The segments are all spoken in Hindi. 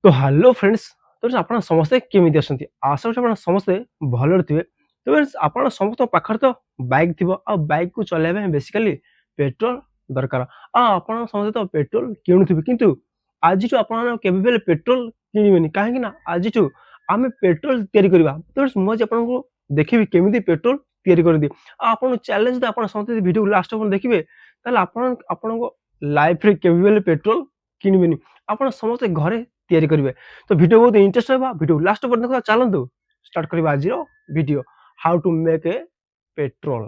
तो हेलो फ्रेंड्स। तो आप समस्ते केमी अच्छा आशा कर समस्ते भल थे। तो फ्रेंड्स आप समस्त पाखे तो बाइक थी आ बाइक को चलने बेसिकली पेट्रोल दरकार आप समस्त तो पेट्रोल किणुवे किंतु आज आप पेट्रोल किणवे कहीं आज आम पेट्रोल या तो मुझे आपको देखी केमी पेट्रोल या आप चैलेंज आप समस्त वीडियो लास्ट देखिए लाइफ केमी पेट्रोल किणवे आप समस्त घरे तैयारी करेंगे। तो वीडियो बहुत इंटरेस्ट होगा वीडियो लास्ट पर देखा चलतु स्टार्ट करवा आज video how to make a petrol.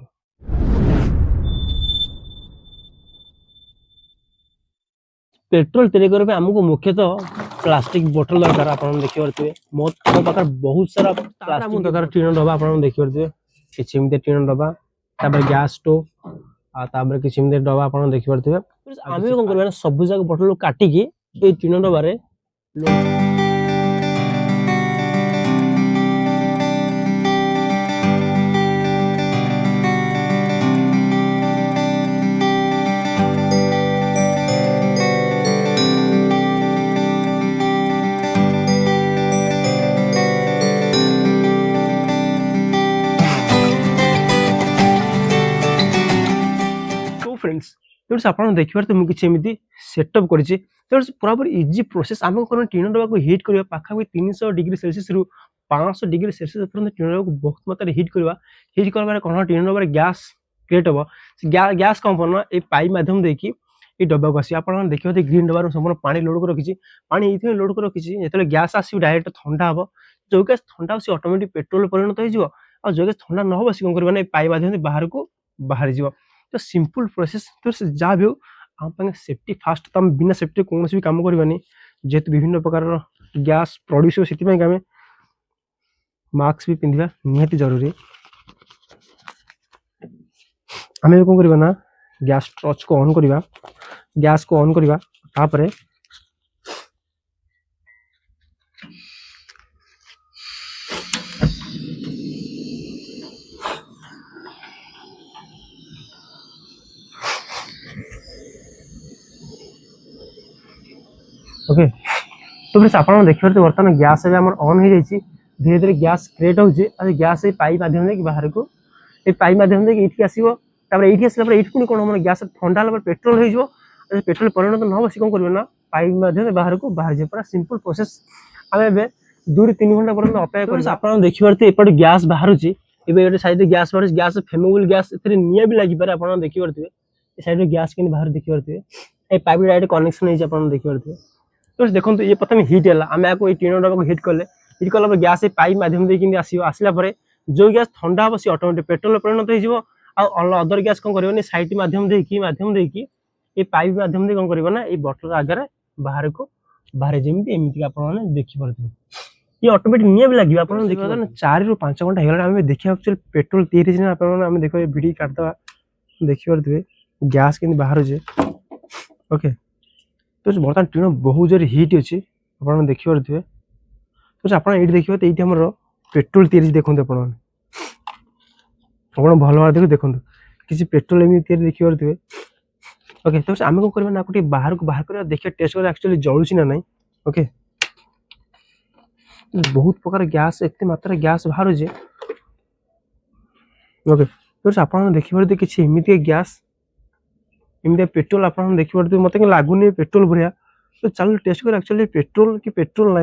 Petrol तैयारी करने आमको मुख्यतः प्लास्टिक बोतल दरकार आप देखिए मो पाखे बहुत सारा प्लास्टिक दरकार टीन डब्बा आप देखिए किसी टीन डब्बा गैस स्टोव किसी डब्बा आप देखिए आम कौन कर सब जाक बोतल काटिकी टीन डब्बारे फ्रेंड्स तो आप देखिए मुझे एमती सेटअप करी पूरा इजी प्रोसेस आम कौन टीन डब्बा को हिट करवा पाखापी 300 डिग्री सेल्सियस रु 500 डिग्री सेल्सियस पर्यटन टीन डब्बा को बहुत मात्रा हिट करवा हिट कर कौन टीन डब्बा गैस क्रिएट हम गैस कौन करना ये पाइप मध्यम देखिए ये डब्बा को आसी आप देखिए ग्रीन डब्बा संपूर्ण पानी लोड कर रखी पानी ये लोड कर रखी जो गैस आस डायरेक्ट ठंडा हम जो गैस ठंडा सी ऑटोमेटिक पेट्रोल परिणत हो जो गैस ठंडा न हो सी कौन करना पाइप मध्यम बाहर को बाहरी जा तो सिंपल प्रोसेस तो जहाँ भी हो आम सेफ्टी फास्ट तो बिना सेफ्टी कौन भी कम करवानी जेहेतु विभिन्न प्रकार गैस प्रोड्यूस हो से आम मास्क भी पिंधा निहाती जरूरी आम कौन करवा ना गैस टर्च को ऑन करवा गैस को ऑन करवा तापरे ओके तो फ्रेंड्स आप देखिए बर्तमान गैस ऑन हो जाए धीरे धीरे गैस क्रिएट हो गैस पाइप मध्यम बाहर को ये पाइप मध्यम ये आसो ये आसला पुणी कौन हम गैस ठंडा है पेट्रोल हो पेट्रोल परिणत न हो सी कौन करना पाइप मध्यम बाहर को बाहर जाए पूरा सिंपल प्रोसेस आम ए 2-3 घंटा पर्यटन अपेक्षा कर आप देखिए एपटे गैस बाहर साइड गैस बाहर गैस फेमेबल गैस निआ भी लगी पारे आप देखिए साइड गैस के बाहर देखिए पाइप डायरेक्ट कनेक्शन है देखिए तो देखो ये प्रथम हिट है आम आपको टीन डब्बा को हिट कला गैस पाइप मध्यम आसला जो गैस ठंडा हम सी ऑटोमेटिक पेट्रोल परिणत हो अदर गैस कौन कर साइड मध्यम ये पाइप मध्यम कौन करना ये बटल आगे बाहर को बाहर जमी एमती आप देखिए ये ऑटोमेटिक निआ भी लगे आप 4 ରୁ 5 घंटा होगा देखिए एक्चुअली पेट्रोल तैयारी देखिए भिडी काटद देखिए गैस के बाहर ओके तो बर्तमान टीन बहुत जोर हिट अच्छी आप देखिए तो आप देखिए तो ये पेट्रोल तैयारी देखते आप भल भाव देखो देखो किसी पेट्रोल एमती देखिए ओके तो आम कौन करना गोटे बाहर को बाहर कर देखिए टेस्ट कर एक्चुअली जलूसी ना नहीं ओके बहुत प्रकार गैस एत मात्रा गैस बाहर ओके तो आप देखिए किसी एमती गैस एमती पेट्रोल आप देखिए मत लगुनि पेट्रोल भरिया तो चलो टेस्ट कर एक्चुअली पेट्रोल कि पेट्रोल ना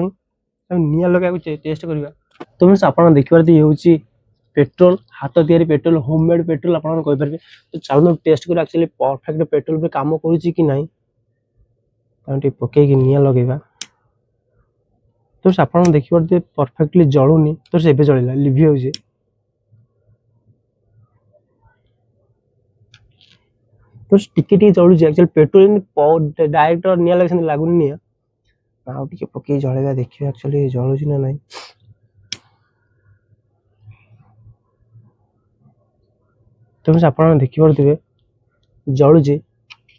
निआ लगा टेस्ट करवा तो मीन आप देखिए ये हूँ पेट्रोल हाथ तैयारी पेट्रोल होममेड पेट्रोल आप कहींपारे तो चलो टेस्ट कर एक्चुअली परफेक्ट पेट्रोल काम करुच्ची कि ना पकईकि निआ लगेगा तो आप देखिए परफेक्टली जलूनी तो एवं जलला लिभि हो तो टिके जलू एक्चुअली पेट्रोल डायरेक्ट निआ लगे लगुनि निआ आउ टे पकई जलवा देखिए एक्चुअली जलूसी ना नहीं तो आप देखिए जलुचे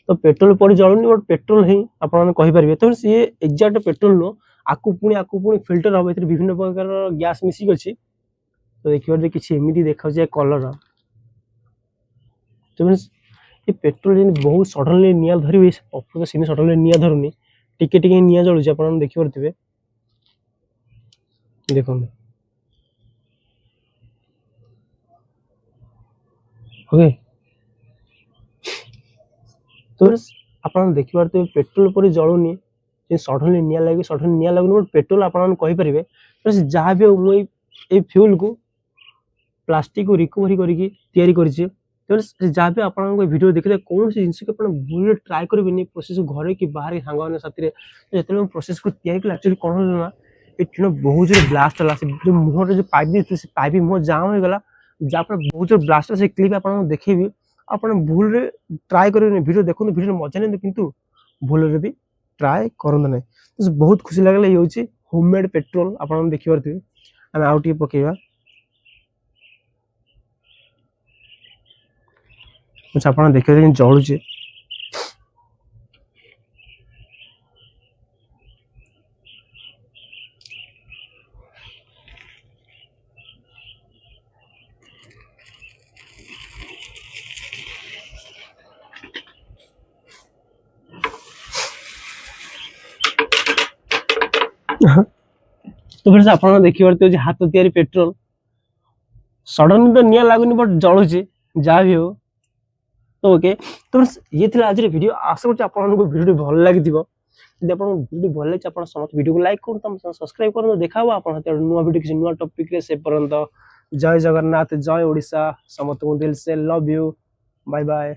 तो पेट्रोल पर जलुनी बट पेट्रोल ही आपरे तो ये एक्जाक्ट पेट्रोल नुह आपको पुणी फिल्टर हम विभिन्न प्रकार गैस मिसिक अच्छी तो देखिए किसी एमती देखा कलर तो मीन ये पेट्रोल बहुत सडनली निआ धर सडनली निआ धरुनी टिके निआ जलुचे आप देखिए देखो ओके तो आपन देखि पारते पेट्रोल पर जळुनी जे सडनली निया लागि सडनली निया लागुनी बट पेट्रोल आपन कहि परिबे तो जहाँ भी मु ए फ्यूल को प्लास्टिक को रिकवरी करके तैयारी करिछि तो जहाँ भी आपन वीडियो देखले कौन सी जिंस के अपन भूल ट्राई करबेनी प्रोसेस घरे कि बाहर सांगवान साथी रे जेतले प्रोसेस को तैयारी कला एक्चुअली कोन होला ना ए टिनो बहुत जोर ब्लास्ट होला से जो मुहर जो पाइप दी से पाइप मुह जाम हो गला जा पर बहुत जोर ब्लास्ट से क्लिप आपन देखिबी आपन भूल रे ट्राई करबेनी वीडियो देखो वीडियो मजा नै किंतु भूल रे भी ट्राई करन नै तो बहुत खुशी लागले ये होची होममेड पेट्रोल आपन देखि परथि हम आउटी पकेबा कुछ आपन देखिबे कि जळुची तो फिर से आपन देखि परथि जे हाथ तैयारी पेट्रोल सडन तो निया लागुनी बट जळुची जा भी हो तो ओके तो ये थिला आज वीडियो आशा करछि आपन को वीडियो भल लागि दिबो यदि आपन वीडियो भल लागि आपन समस्त वीडियो को लाइक करु तम सब्सक्राइब करु देखाबो आपन हते नुवा वीडियो किसी नुवा टॉपिक रे से परंत जय जगन्नाथ जय ओडिसा समस्त को दिल से लव यू बाय बाय।